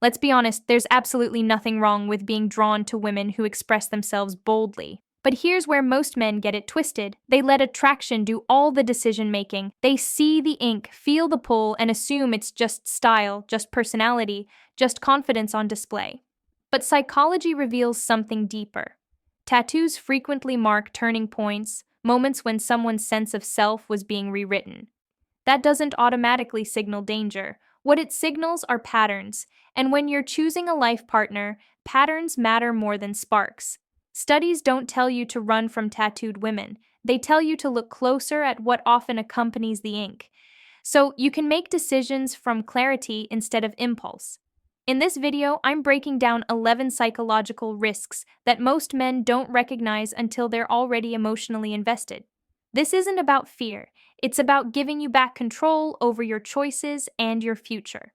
Let's be honest, there's absolutely nothing wrong with being drawn to women who express themselves boldly. But here's where most men get it twisted. They let attraction do all the decision making. They see the ink, feel the pull, and assume it's just style, just personality, just confidence on display. But psychology reveals something deeper. Tattoos frequently mark turning points, moments when someone's sense of self was being rewritten. That doesn't automatically signal danger. What it signals are patterns, and when you're choosing a life partner, patterns matter more than sparks. Studies don't tell you to run from tattooed women, they tell you to look closer at what often accompanies the ink. So you can make decisions from clarity instead of impulse. In this video, I'm breaking down 11 psychological risks that most men don't recognize until they're already emotionally invested. This isn't about fear, it's about giving you back control over your choices and your future.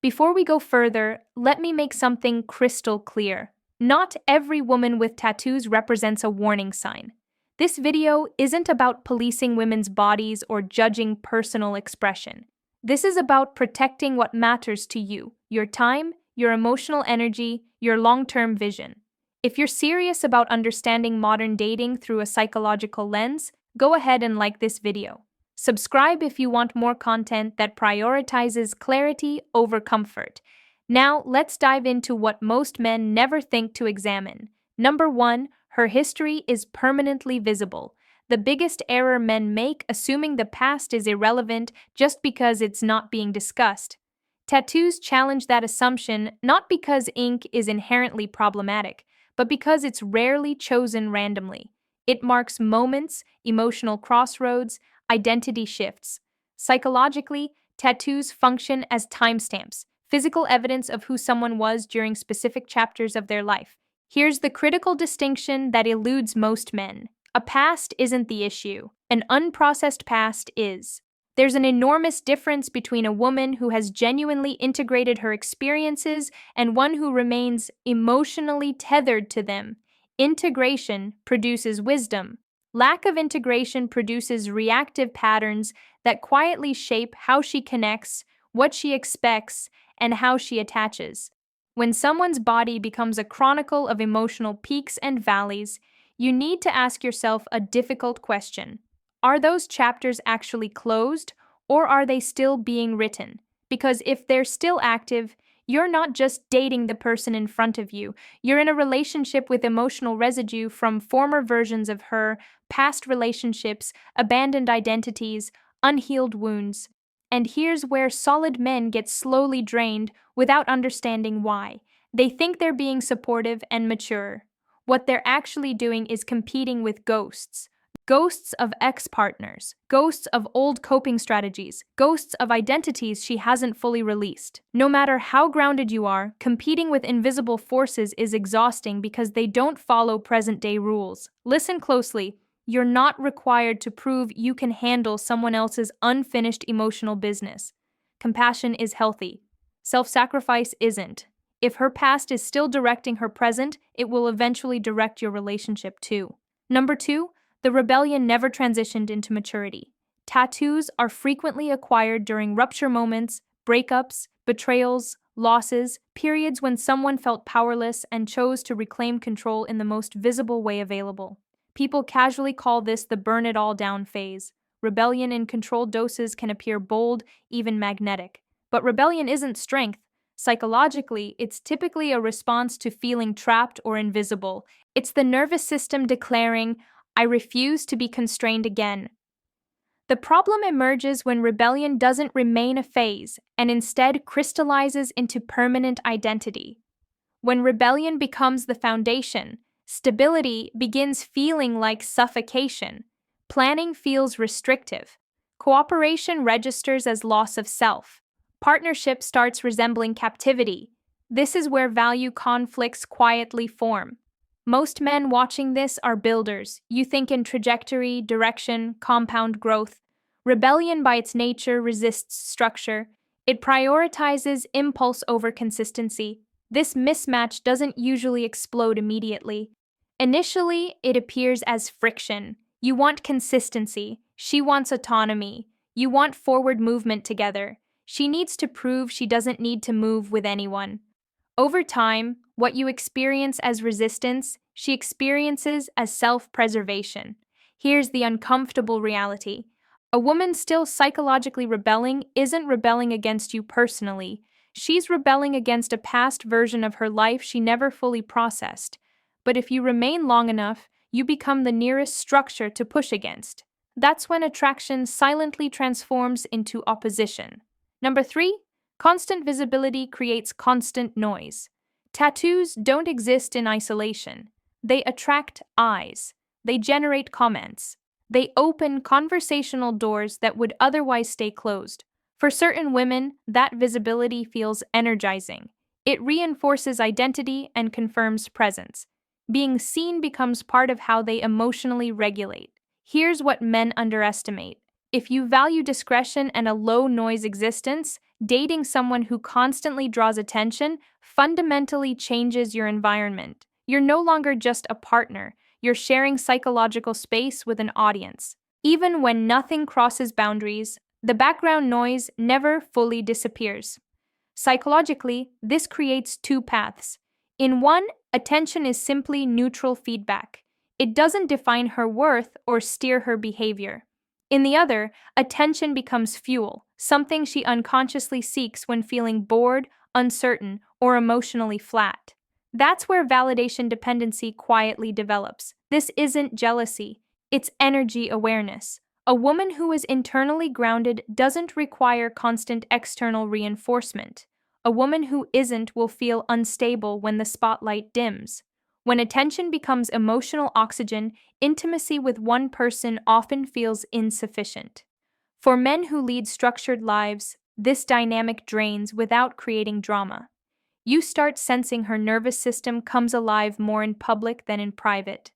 Before we go further, let me make something crystal clear. Not every woman with tattoos represents a warning sign. This video isn't about policing women's bodies or judging personal expression. This is about protecting what matters to you, your time, your emotional energy, your long-term vision. If you're serious about understanding modern dating through a psychological lens, go ahead and like this video. Subscribe if you want more content that prioritizes clarity over comfort. Now, let's dive into what most men never think to examine. Number 1, her history is permanently visible. The biggest error men make assuming the past is irrelevant just because it's not being discussed. Tattoos challenge that assumption not because ink is inherently problematic, but because it's rarely chosen randomly. It marks moments, emotional crossroads, identity shifts. Psychologically, tattoos function as timestamps, physical evidence of who someone was during specific chapters of their life. Here's the critical distinction that eludes most men. A past isn't the issue. An unprocessed past is. There's an enormous difference between a woman who has genuinely integrated her experiences and one who remains emotionally tethered to them. Integration produces wisdom. Lack of integration produces reactive patterns that quietly shape how she connects, what she expects, and how she attaches. When someone's body becomes a chronicle of emotional peaks and valleys, you need to ask yourself a difficult question. Are those chapters actually closed, or are they still being written? Because if they're still active, you're not just dating the person in front of you, you're in a relationship with emotional residue from former versions of her, past relationships, abandoned identities, unhealed wounds. And here's where solid men get slowly drained without understanding why. They think they're being supportive and mature. What they're actually doing is competing with ghosts. Ghosts of ex-partners, ghosts of old coping strategies, ghosts of identities she hasn't fully released. No matter how grounded you are, competing with invisible forces is exhausting because they don't follow present-day rules. Listen closely. You're not required to prove you can handle someone else's unfinished emotional business. Compassion is healthy. Self-sacrifice isn't. If her past is still directing her present, it will eventually direct your relationship too. Number 2, the rebellion never transitioned into maturity. Tattoos are frequently acquired during rupture moments, breakups, betrayals, losses, periods when someone felt powerless and chose to reclaim control in the most visible way available. People casually call this the burn it all down phase. Rebellion in controlled doses can appear bold, even magnetic. But rebellion isn't strength. Psychologically, it's typically a response to feeling trapped or invisible. It's the nervous system declaring, I refuse to be constrained again. The problem emerges when rebellion doesn't remain a phase and instead crystallizes into permanent identity. When rebellion becomes the foundation, stability begins feeling like suffocation. Planning feels restrictive. Cooperation registers as loss of self. Partnership starts resembling captivity. This is where value conflicts quietly form. Most men watching this are builders. You think in trajectory, direction, compound growth. Rebellion by its nature resists structure. It prioritizes impulse over consistency. This mismatch doesn't usually explode immediately. Initially, it appears as friction. You want consistency. She wants autonomy. You want forward movement together. She needs to prove she doesn't need to move with anyone. Over time, what you experience as resistance, she experiences as self preservation. Here's the uncomfortable reality: a woman still psychologically rebelling isn't rebelling against you personally, she's rebelling against a past version of her life she never fully processed. But if you remain long enough, you become the nearest structure to push against. That's when attraction silently transforms into opposition. Number three, constant visibility creates constant noise. Tattoos don't exist in isolation. They attract eyes. They generate comments. They open conversational doors that would otherwise stay closed. For certain women, that visibility feels energizing. It reinforces identity and confirms presence. Being seen becomes part of how they emotionally regulate. Here's what men underestimate: if you value discretion and a low noise existence, dating someone who constantly draws attention fundamentally changes your environment. You're no longer just a partner, you're sharing psychological space with an audience. Even when nothing crosses boundaries, the background noise never fully disappears. Psychologically, this creates two paths. In one, attention is simply neutral feedback. It doesn't define her worth or steer her behavior. In the other, attention becomes fuel, something she unconsciously seeks when feeling bored, uncertain, or emotionally flat. That's where validation dependency quietly develops. This isn't jealousy, it's energy awareness. A woman who is internally grounded doesn't require constant external reinforcement. A woman who isn't will feel unstable when the spotlight dims. When attention becomes emotional oxygen, intimacy with one person often feels insufficient. For men who lead structured lives, this dynamic drains without creating drama. You start sensing her nervous system comes alive more in public than in private.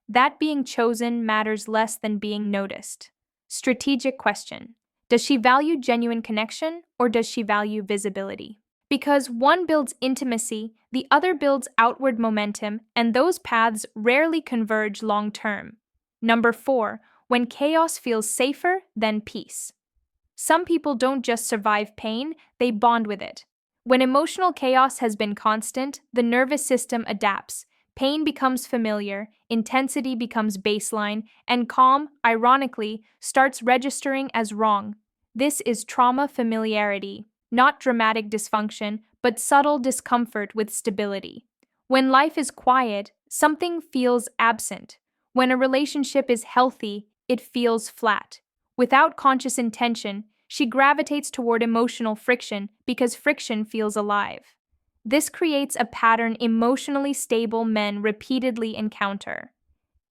That being chosen matters less than being noticed. Strategic question: does she value genuine connection or does she value visibility? Because one builds intimacy, the other builds outward momentum, and those paths rarely converge long term. Number four, when chaos feels safer than peace. Some people don't just survive pain, they bond with it. When emotional chaos has been constant, the nervous system adapts. Pain becomes familiar, intensity becomes baseline, and calm, ironically, starts registering as wrong. This is trauma familiarity, not dramatic dysfunction, but subtle discomfort with stability. When life is quiet, something feels absent. When a relationship is healthy, it feels flat. Without conscious intention, she gravitates toward emotional friction because friction feels alive. This creates a pattern emotionally stable men repeatedly encounter.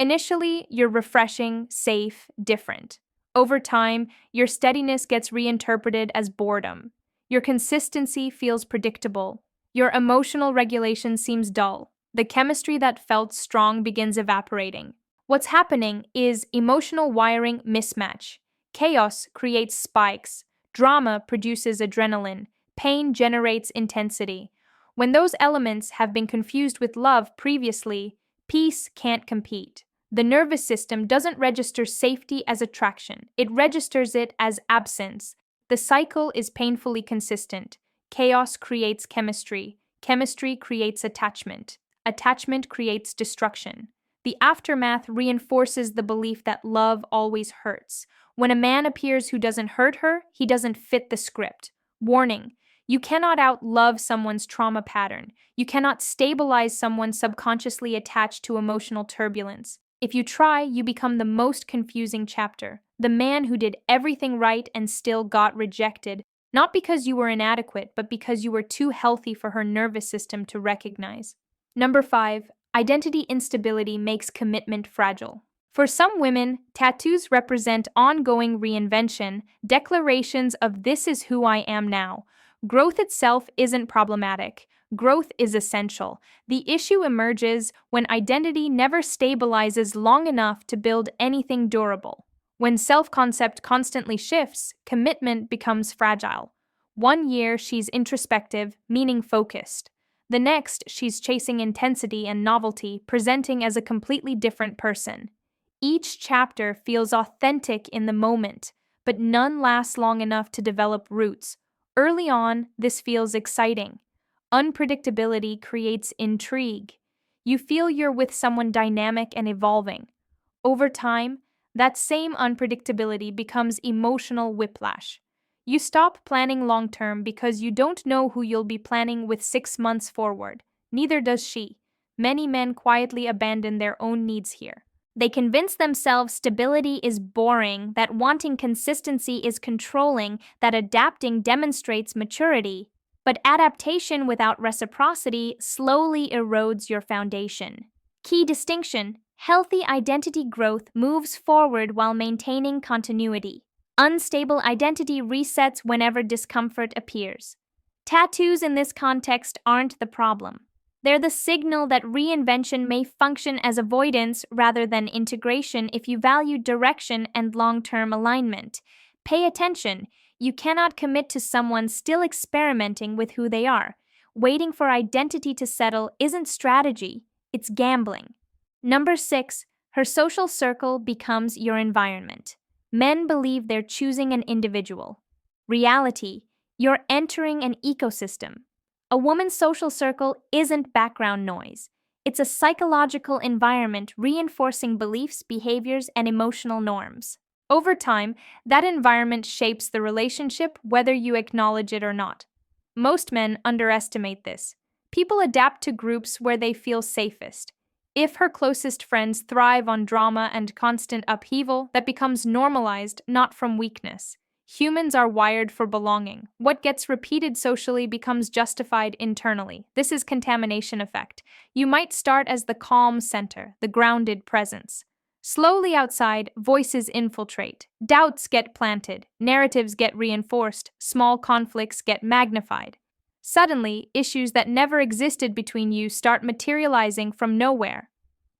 Initially, you're refreshing, safe, different. Over time, your steadiness gets reinterpreted as boredom. Your consistency feels predictable. Your emotional regulation seems dull. The chemistry that felt strong begins evaporating. What's happening is emotional wiring mismatch. Chaos creates spikes. Drama produces adrenaline. Pain generates intensity. When those elements have been confused with love previously, peace can't compete. The nervous system doesn't register safety as attraction, it registers it as absence. The cycle is painfully consistent. Chaos creates chemistry. Chemistry creates attachment. Attachment creates destruction. The aftermath reinforces the belief that love always hurts. When a man appears who doesn't hurt her, he doesn't fit the script. Warning: you cannot outlove someone's trauma pattern. You cannot stabilize someone subconsciously attached to emotional turbulence. If you try, you become the most confusing chapter. The man who did everything right and still got rejected, not because you were inadequate, but because you were too healthy for her nervous system to recognize. Number five, identity instability makes commitment fragile. For some women, tattoos represent ongoing reinvention, declarations of "this is who I am now." Growth itself isn't problematic. Growth is essential. The issue emerges when identity never stabilizes long enough to build anything durable. When self-concept constantly shifts, commitment becomes fragile. One year she's introspective, meaning-focused. The next, she's chasing intensity and novelty, presenting as a completely different person. Each chapter feels authentic in the moment, but none lasts long enough to develop roots. Early on, this feels exciting. Unpredictability creates intrigue. You feel you're with someone dynamic and evolving. Over time, that same unpredictability becomes emotional whiplash. You stop planning long term because you don't know who you'll be planning with 6 months forward. Neither does she. Many men quietly abandon their own needs here. They convince themselves stability is boring, that wanting consistency is controlling, that adapting demonstrates maturity. But adaptation without reciprocity slowly erodes your foundation. Key distinction: healthy identity growth moves forward while maintaining continuity. Unstable identity resets whenever discomfort appears. Tattoos in this context aren't the problem. They're the signal that reinvention may function as avoidance rather than integration if you value direction and long-term alignment. Pay attention. You cannot commit to someone still experimenting with who they are. Waiting for identity to settle isn't strategy, it's gambling. Number 6, her social circle becomes your environment. Men believe they're choosing an individual. Reality: you're entering an ecosystem. A woman's social circle isn't background noise. It's a psychological environment reinforcing beliefs, behaviors, and emotional norms. Over time, that environment shapes the relationship whether you acknowledge it or not. Most men underestimate this. People adapt to groups where they feel safest. If her closest friends thrive on drama and constant upheaval, that becomes normalized, not from weakness. Humans are wired for belonging. What gets repeated socially becomes justified internally. This is contamination effect. You might start as the calm center, the grounded presence. Slowly outside, voices infiltrate. Doubts get planted. Narratives get reinforced. Small conflicts get magnified. Suddenly, issues that never existed between you start materializing from nowhere.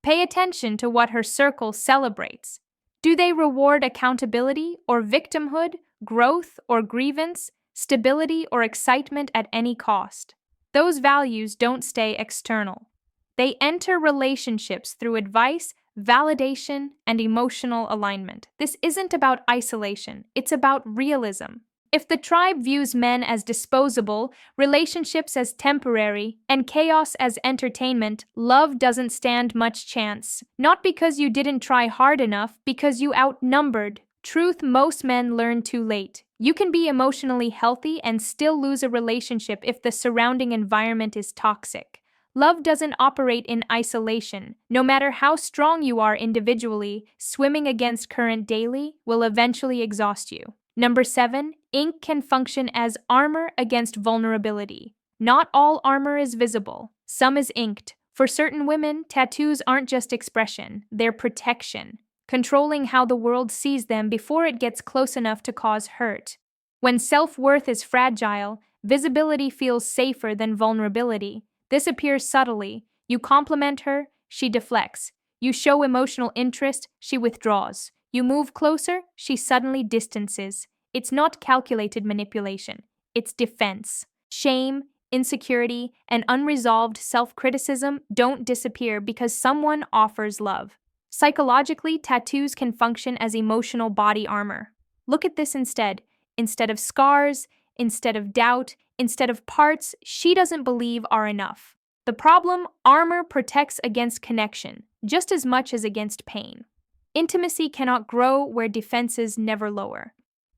Pay attention to what her circle celebrates. Do they reward accountability or victimhood, growth or grievance, stability or excitement at any cost? Those values don't stay external. They enter relationships through advice, validation, and emotional alignment. This isn't about isolation, it's about realism. If the tribe views men as disposable, relationships as temporary, and chaos as entertainment, love doesn't stand much chance. Not because you didn't try hard enough, because you outnumbered. Truth most men learn too late. You can be emotionally healthy and still lose a relationship if the surrounding environment is toxic. Love doesn't operate in isolation. No matter how strong you are individually, swimming against current daily will eventually exhaust you. Number 7, ink can function as armor against vulnerability. Not all armor is visible. Some is inked. For certain women, tattoos aren't just expression, they're protection, controlling how the world sees them before it gets close enough to cause hurt. When self-worth is fragile, visibility feels safer than vulnerability. This appears subtly. You compliment her, she deflects. You show emotional interest, she withdraws. You move closer, she suddenly distances. It's not calculated manipulation, it's defense. Shame, insecurity, and unresolved self-criticism don't disappear because someone offers love. Psychologically, tattoos can function as emotional body armor. Look at this instead. Instead of scars, instead of doubt, instead of parts she doesn't believe are enough. The problem: armor protects against connection, just as much as against pain. Intimacy cannot grow where defenses never lower.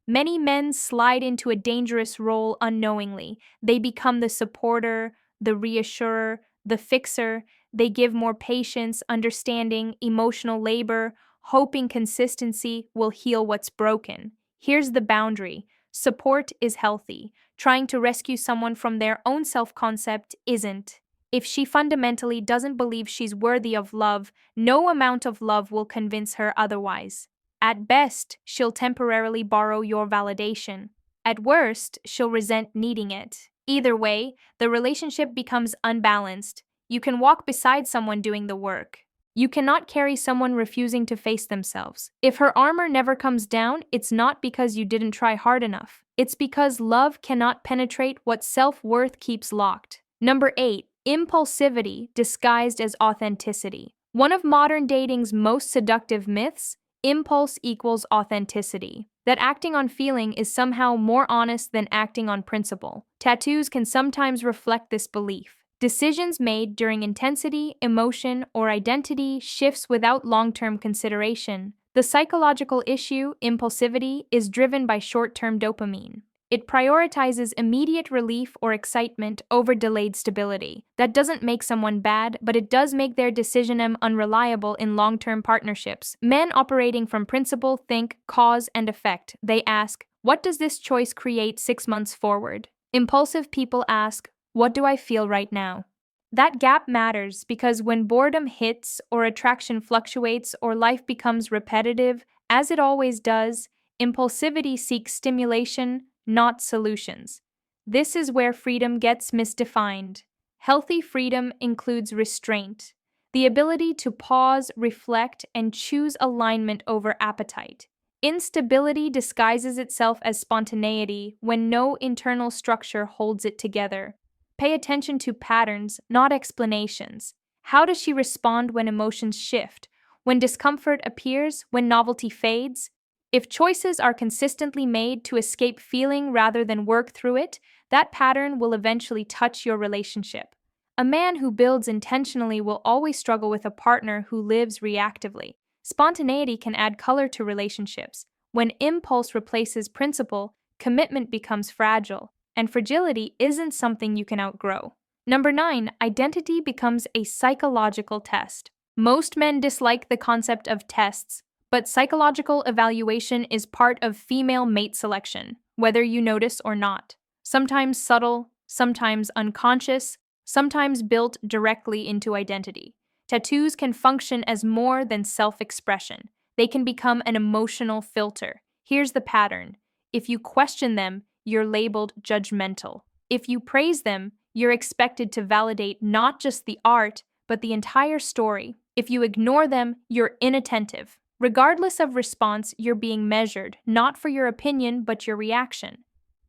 Many men slide into a dangerous role unknowingly. They become the supporter, the reassurer, the fixer. They give more patience, understanding, emotional labor, hoping consistency will heal what's broken. Here's the boundary: support is healthy. Trying to rescue someone from their own self-concept isn't. If she fundamentally doesn't believe she's worthy of love, no amount of love will convince her otherwise. At best, she'll temporarily borrow your validation. At worst, she'll resent needing it. Either way, the relationship becomes unbalanced. You can walk beside someone doing the work. You cannot carry someone refusing to face themselves. If her armor never comes down, it's not because you didn't try hard enough. It's because love cannot penetrate what self-worth keeps locked. Number 8. Impulsivity disguised as authenticity. One of modern dating's most seductive myths: impulse equals authenticity. that acting on feeling is somehow more honest than acting on principle. Tattoos can sometimes reflect this belief. Decisions made during intensity, emotion, or identity shifts without long-term consideration. The psychological issue, impulsivity, is driven by short-term dopamine. It prioritizes immediate relief or excitement over delayed stability. That doesn't make someone bad, but it does make their decision unreliable in long-term partnerships. Men operating from principle think cause and effect. They ask, what does this choice create 6 months forward? Impulsive people ask, what do I feel right now? That gap matters because when boredom hits or attraction fluctuates or life becomes repetitive, as it always does, impulsivity seeks stimulation, not solutions. This is where freedom gets misdefined. Healthy freedom includes restraint, the ability to pause, reflect, and choose alignment over appetite. Instability disguises itself as spontaneity when no internal structure holds it together. Pay attention to patterns, not explanations. How does she respond when emotions shift? When discomfort appears? When novelty fades? If choices are consistently made to escape feeling rather than work through it, that pattern will eventually touch your relationship. A man who builds intentionally will always struggle with a partner who lives reactively. Spontaneity can add color to relationships. When impulse replaces principle, commitment becomes fragile, and fragility isn't something you can outgrow. Number 9, identity becomes a psychological test. Most men dislike the concept of tests, but psychological evaluation is part of female mate selection, whether you notice or not. Sometimes subtle, sometimes unconscious, sometimes built directly into identity. Tattoos can function as more than self-expression. They can become an emotional filter. Here's the pattern. If you question them, you're labeled judgmental. If you praise them, you're expected to validate not just the art, but the entire story. If you ignore them, you're inattentive. Regardless of response, you're being measured, not for your opinion, but your reaction.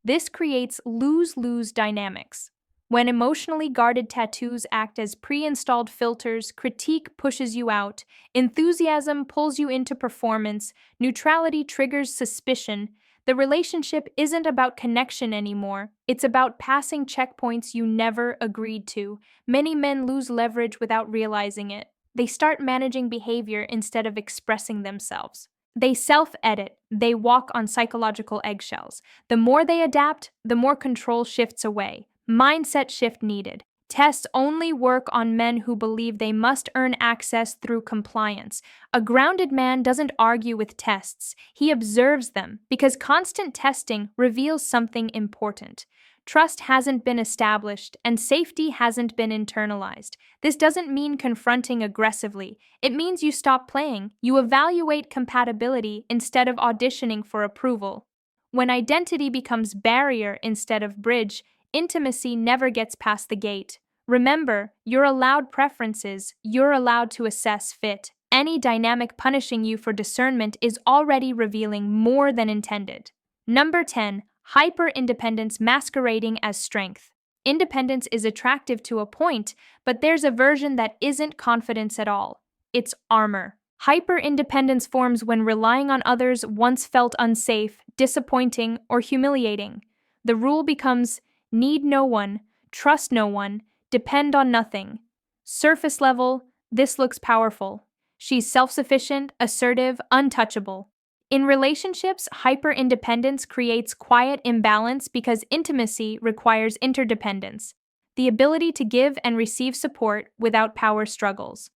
This creates lose-lose dynamics. When emotionally guarded tattoos act as pre-installed filters, critique pushes you out, enthusiasm pulls you into performance, neutrality triggers suspicion. The relationship isn't about connection anymore. It's about passing checkpoints you never agreed to. Many men lose leverage without realizing it. They start managing behavior instead of expressing themselves. They self-edit. They walk on psychological eggshells. The more they adapt, the more control shifts away. Mindset shift needed. Tests only work on men who believe they must earn access through compliance. A grounded man doesn't argue with tests. He observes them because constant testing reveals something important. Trust hasn't been established and safety hasn't been internalized. This doesn't mean confronting aggressively. It means you stop playing. You evaluate compatibility instead of auditioning for approval. When identity becomes barrier instead of bridge, intimacy never gets past the gate. Remember, you're allowed preferences. You're allowed to assess fit. Any dynamic punishing you for discernment is already revealing more than intended. Number 10. Hyper-independence masquerading as strength. Independence is attractive to a point, but there's a version that isn't confidence at all. It's armor. Hyper-independence forms when relying on others once felt unsafe, disappointing, or humiliating. The rule becomes need no one, trust no one, depend on nothing. Surface level, this looks powerful. She's self-sufficient, assertive, untouchable. In relationships, hyper-independence creates quiet imbalance because intimacy requires interdependence, the ability to give and receive support without power struggles.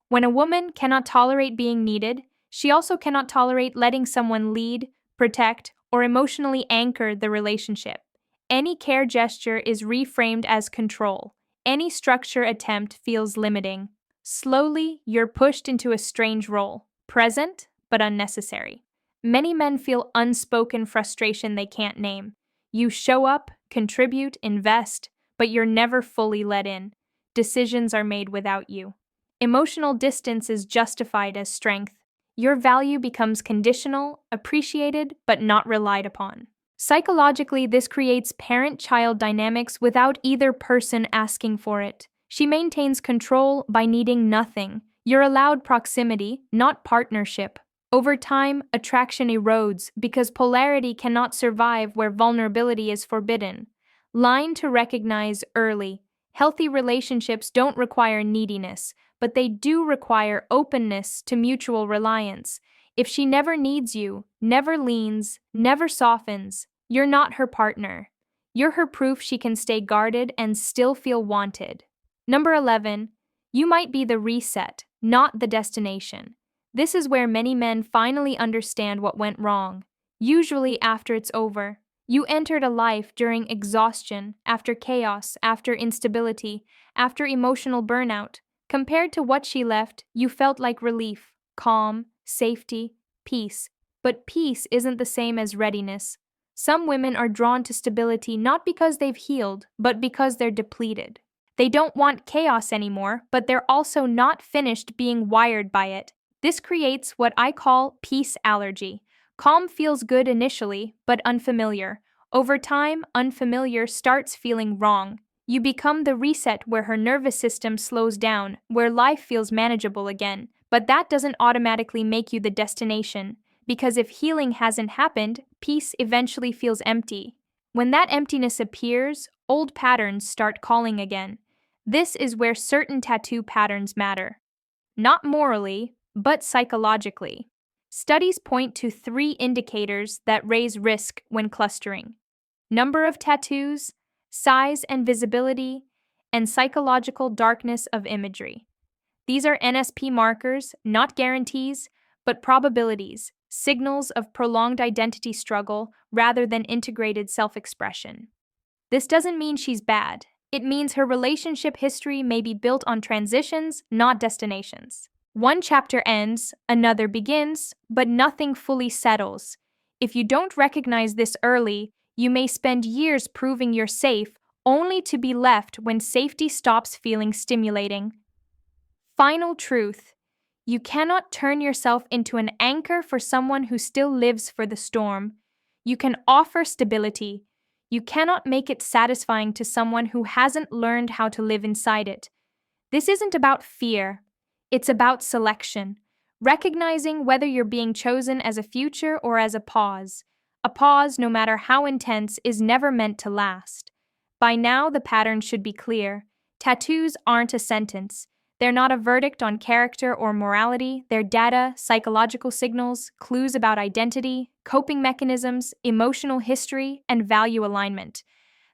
When a woman cannot tolerate being needed, she also cannot tolerate letting someone lead, protect, or emotionally anchor the relationship. Any care gesture is reframed as control. Any structure attempt feels limiting. Slowly, you're pushed into a strange role, present but unnecessary. Many men feel unspoken frustration they can't name. You show up, contribute, invest, but you're never fully let in. Decisions are made without you. Emotional distance is justified as strength. Your value becomes conditional, appreciated, but not relied upon. Psychologically, this creates parent-child dynamics without either person asking for it. She maintains control by needing nothing. You're allowed proximity, not partnership. Over time, attraction erodes because polarity cannot survive where vulnerability is forbidden. Line to recognize early. Healthy relationships don't require neediness, but they do require openness to mutual reliance. If she never needs you, never leans, never softens, you're not her partner. You're her proof she can stay guarded and still feel wanted. Number 11, you might be the reset, not the destination. This is where many men finally understand what went wrong, usually after it's over. You entered a life during exhaustion, after chaos, after instability, after emotional burnout. Compared to what she left, you felt like relief, calm, safety, peace. But peace isn't the same as readiness. Some women are drawn to stability not because they've healed, but because they're depleted. They don't want chaos anymore, but they're also not finished being wired by it. This creates what I call peace allergy. Calm feels good initially, but unfamiliar. Over time, unfamiliar starts feeling wrong. You become the reset where her nervous system slows down, where life feels manageable again. But that doesn't automatically make you the destination, because if healing hasn't happened, peace eventually feels empty. When that emptiness appears, old patterns start calling again. This is where certain tattoo patterns matter. Not morally, but psychologically. Studies point to 3 indicators that raise risk when clustering: number of tattoos, size and visibility, and psychological darkness of imagery. These are NSP markers, not guarantees, but probabilities, signals of prolonged identity struggle rather than integrated self expression. This doesn't mean she's bad. It means her relationship history may be built on transitions, not destinations. One chapter ends, another begins, but nothing fully settles. If you don't recognize this early, you may spend years proving you're safe, only to be left when safety stops feeling stimulating. Final truth: you cannot turn yourself into an anchor for someone who still lives for the storm. You can offer stability. You cannot make it satisfying to someone who hasn't learned how to live inside it. This isn't about fear. It's about selection, recognizing whether you're being chosen as a future or as a pause. A pause, no matter how intense, is never meant to last. By now, the pattern should be clear. Tattoos aren't a sentence. They're not a verdict on character or morality. They're data, psychological signals, clues about identity, coping mechanisms, emotional history, and value alignment.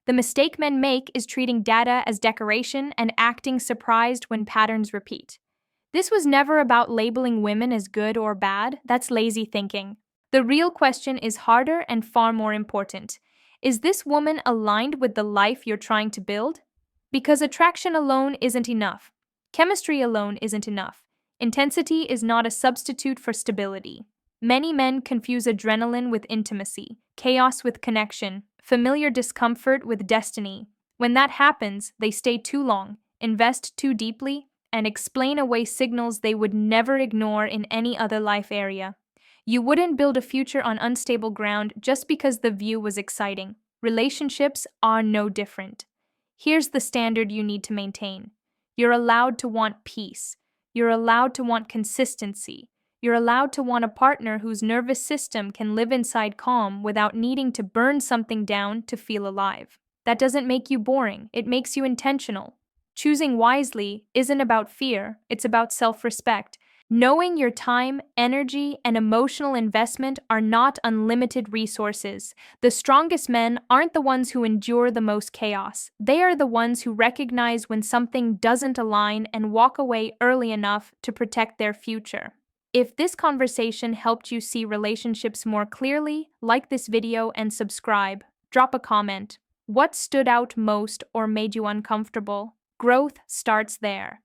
The mistake men make is treating data as decoration and acting surprised when patterns repeat. This was never about labeling women as good or bad. That's lazy thinking. The real question is harder and far more important. Is this woman aligned with the life you're trying to build? Because attraction alone isn't enough. Chemistry alone isn't enough. Intensity is not a substitute for stability. Many men confuse adrenaline with intimacy, chaos with connection, familiar discomfort with destiny. When that happens, they stay too long, invest too deeply, and explain away signals they would never ignore in any other life area. You wouldn't build a future on unstable ground just because the view was exciting. Relationships are no different. Here's the standard you need to maintain. You're allowed to want peace. You're allowed to want consistency. You're allowed to want a partner whose nervous system can live inside calm without needing to burn something down to feel alive. That doesn't make you boring, it makes you intentional. Choosing wisely isn't about fear, it's about self-respect. Knowing your time, energy, and emotional investment are not unlimited resources. The strongest men aren't the ones who endure the most chaos. They are the ones who recognize when something doesn't align and walk away early enough to protect their future. If this conversation helped you see relationships more clearly, like this video and subscribe. Drop a comment. What stood out most or made you uncomfortable? Growth starts there.